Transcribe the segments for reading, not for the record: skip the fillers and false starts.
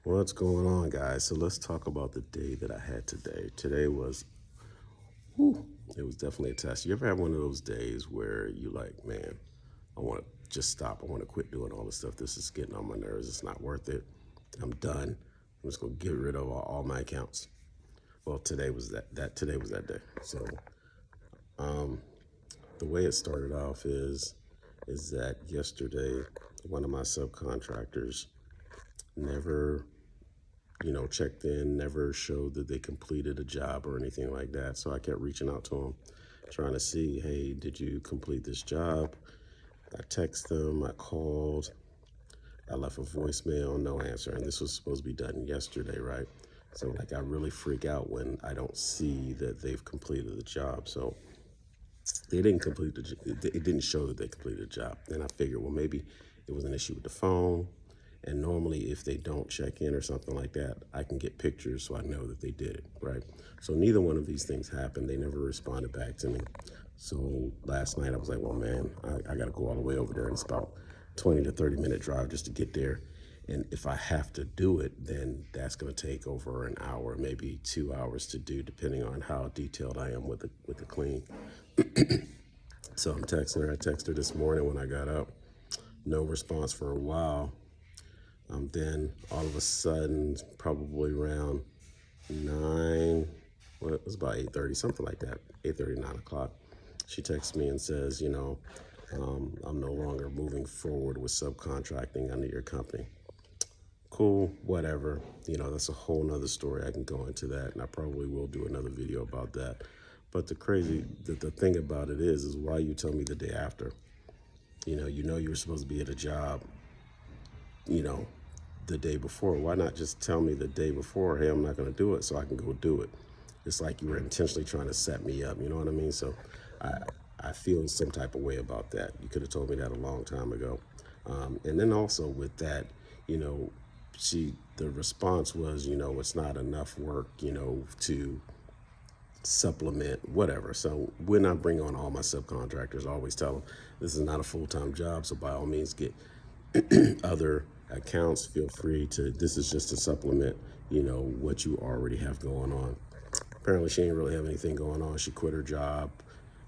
What's going on, guys? So let's talk about the day that I had today. Today was, it was definitely a test. You ever have one of those days where you like, man, I want to just stop. I want to quit doing all this stuff. This is getting on my nerves. It's not worth it. I'm done. I'm just gonna get rid of all my accounts. Well, today was today was that day. So the way it started off is that yesterday one of my subcontractors never checked in, never showed that they completed a job or anything like that. So I kept reaching out to them, trying to see, hey, did you complete this job? I texted them, I called, I left a voicemail, no answer. And this was supposed to be done yesterday, right? So like I really freak out when I don't see that they've completed the job. So they didn't complete it didn't show that they completed the job. Then I figured, well, maybe it was an issue with the phone. And normally if they don't check in or something like that, I can get pictures so I know that they did it, right? So neither one of these things happened. They never responded back to me. So last night I was like, well, man, I got to go all the way over there. And it's about 20 to 30-minute drive just to get there. And if I have to do it, then that's going to take over an hour, maybe 2 hours to do, depending on how detailed I am with the clean. So I'm texting her. I texted her this morning when I got up. No response for a while. Then all of a sudden, probably around 9, well, it was about 8:30, something like that, 8:30, 9 o'clock. She texts me and says, I'm no longer moving forward with subcontracting under your company. Cool, whatever. That's a whole nother story. I can go into that, and I probably will do another video about that. But the thing about it is why you tell me the day after. You were supposed to be at a job, you know, the day before. Why not just tell me the day before, hey, I'm not going to do it, so I can go do it? It's like you were intentionally trying to set me up. You know what I mean? So I, I feel some type of way about that. You could have told me that a long time ago. And then also with that, you know, the response was, it's not enough work, to supplement whatever. So when I bring on all my subcontractors, I always tell them this is not a full-time job. So by all means, get other accounts. Feel free to. This is just to supplement, what you already have going on. Apparently, she didn't really have anything going on. She quit her job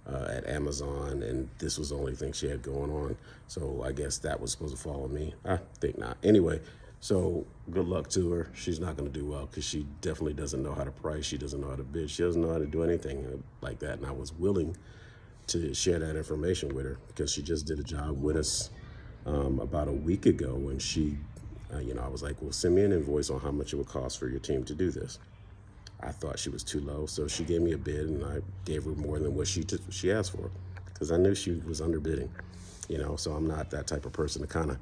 at Amazon, and this was the only thing she had going on. So I guess that was supposed to fall on me. I think not. Anyway, so good luck to her. She's not going to do well because she definitely doesn't know how to price. She doesn't know how to bid. She doesn't know how to do anything like that. And I was willing to share that information with her because she just did a job with us about a week ago. And she, I was like, well, send me an invoice on how much it would cost for your team to do this. I thought she was too low, so she gave me a bid, and I gave her more than what she asked for, because I knew she was underbidding. So I'm not that type of person to kind of,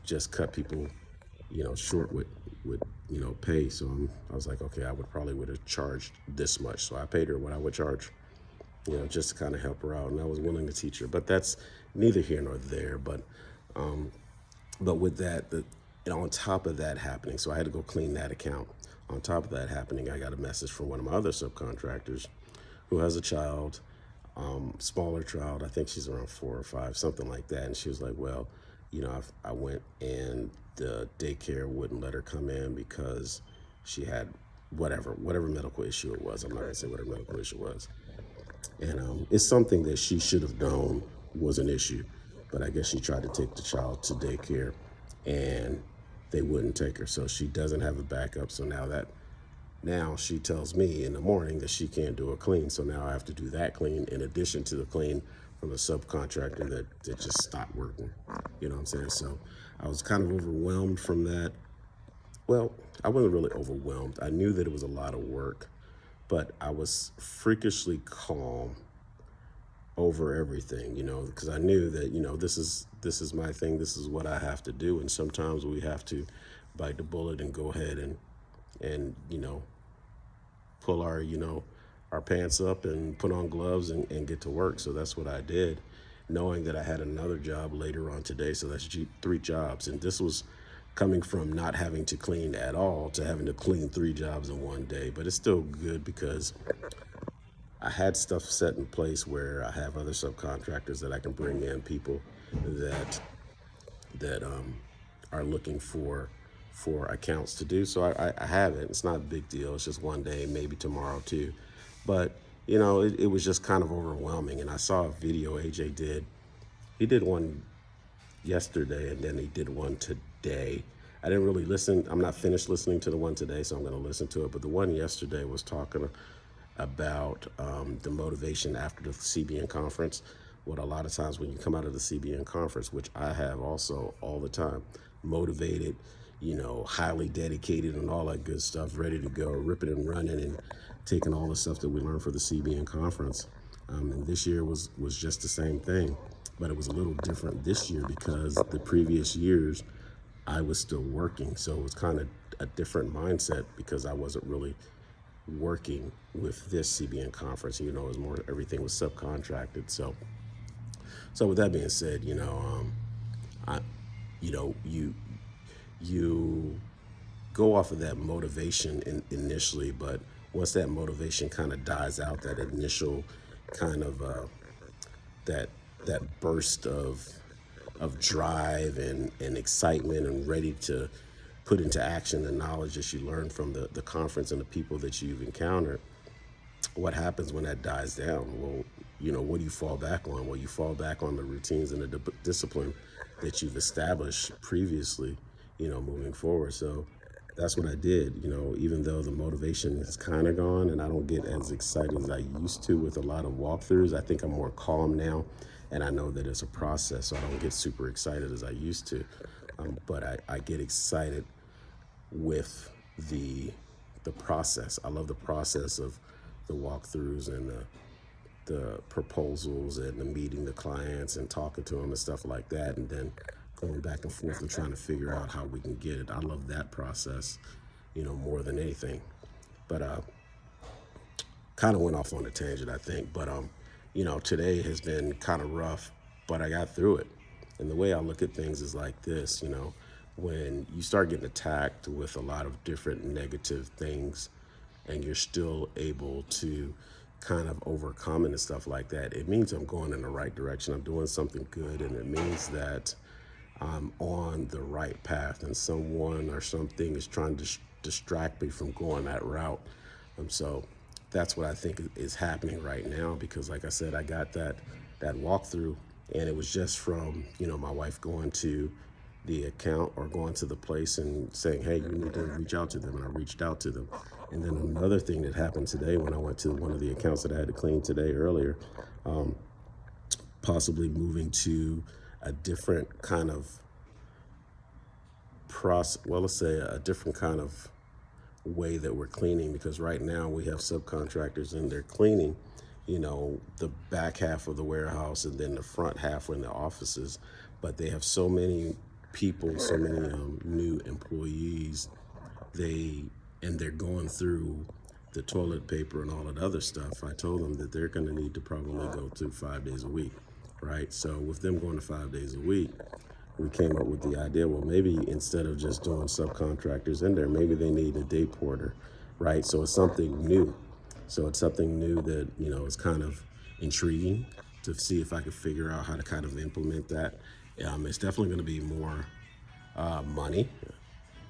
just cut people, short with pay. So I was like, okay, I would have charged this much. So I paid her what I would charge, just to kind of help her out, and I was willing to teach her. But that's neither here nor there. But with that, on top of that happening, so I had to go clean that account. On top of that happening, I got a message from one of my other subcontractors who has a child, smaller child. I think she's around 4 or 5, something like that. And she was like, well, I went and the daycare wouldn't let her come in because she had whatever medical issue it was. I'm not gonna say what her medical issue was. And it's something that she should have known was an issue. But I guess she tried to take the child to daycare and they wouldn't take her. So she doesn't have a backup. So now she tells me in the morning that she can't do a clean. So now I have to do that clean in addition to the clean from a subcontractor that just stopped working. You know what I'm saying? So I was kind of overwhelmed from that. Well, I wasn't really overwhelmed. I knew that it was a lot of work, but I was freakishly calm over everything, because I knew that, this is my thing. This is what I have to do. And sometimes we have to bite the bullet and go ahead and pull our pants up and put on gloves and get to work. So that's what I did, knowing that I had another job later on today. So that's 3 jobs. And this was coming from not having to clean at all to having to clean 3 jobs in one day. But it's still good because I had stuff set in place where I have other subcontractors that I can bring in, people that are looking for for accounts to do. So I have it. It's not a big deal. It's just one day, maybe tomorrow too. But, it was just kind of overwhelming. And I saw a video AJ did. He did one yesterday and then he did one today. I didn't really listen. I'm not finished listening to the one today, so I'm going to listen to it. But the one yesterday was talking about the motivation after the CBN conference. What a lot of times when you come out of the CBN conference, which I have also all the time, motivated, highly dedicated and all that good stuff, ready to go, ripping and running and taking all the stuff that we learned for the CBN conference. And this year was just the same thing, but it was a little different this year because the previous years I was still working. So it was kind of a different mindset because I wasn't really working with this CBN conference. It was more, everything was subcontracted. So with that being said, I, you go off of that motivation initially, but once that motivation kind of dies out, that initial kind of that burst of drive and excitement and ready to put into action the knowledge that you learned from the conference and the people that you've encountered, what happens when that dies down? Well, what do you fall back on? Well, you fall back on the routines and the discipline that you've established previously, moving forward. So that's what I did, even though the motivation is kind of gone and I don't get as excited as I used to with a lot of walkthroughs. I think I'm more calm now and I know that it's a process, so I don't get super excited as I used to. But I get excited with the process. I love the process of the walkthroughs and the proposals and the meeting the clients and talking to them and stuff like that, and then going back and forth and trying to figure out how we can get it. I love that process, more than anything. But kind of went off on a tangent, I think. But today has been kind of rough, but I got through it. And the way I look at things is like this, when you start getting attacked with a lot of different negative things and you're still able to kind of overcome it and stuff like that, it means I'm going in the right direction. I'm doing something good, and it means that I'm on the right path and someone or something is trying to distract me from going that route. So that's what I think is happening right now, because like I said, I got that walkthrough, and it was just from, my wife going to the account or going to the place and saying, hey, you need to reach out to them. And I reached out to them. And then another thing that happened today when I went to one of the accounts that I had to clean today earlier, possibly moving to a different kind of let's say a different kind of way that we're cleaning, because right now we have subcontractors and they're cleaning, the back half of the warehouse and then the front half in the offices, but they have so many people, so many new employees, they're going through the toilet paper and all that other stuff. I told them that they're going to need to probably go to 5 days a week, right? So with them going to 5 days a week, we came up with the idea, well, maybe instead of just doing subcontractors in there, maybe they need a day porter, right? So it's something new. So it's something new that, is kind of intriguing to see if I could figure out how to kind of implement that. It's definitely going to be more money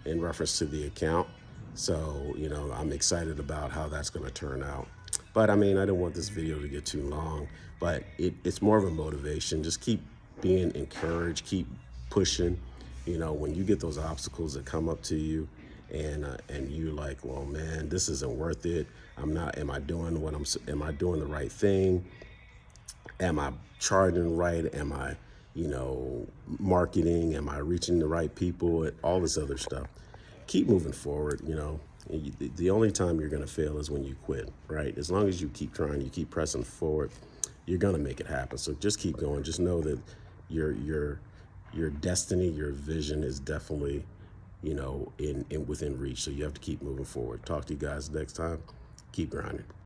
in reference to the account. So, I'm excited about how that's going to turn out. But I didn't want this video to get too long, but it's more of a motivation. Just keep being encouraged, keep pushing. When you get those obstacles that come up to you and you're like, well, man, this isn't worth it. Am I doing the right thing? Am I charging right? Am I, marketing? Am I reaching the right people? And all this other stuff. Keep moving forward. The only time you're going to fail is when you quit, right? As long as you keep trying, you keep pressing forward, you're going to make it happen. So just keep going. Just know that your destiny, your vision is definitely, in within reach. So you have to keep moving forward. Talk to you guys next time. Keep grinding.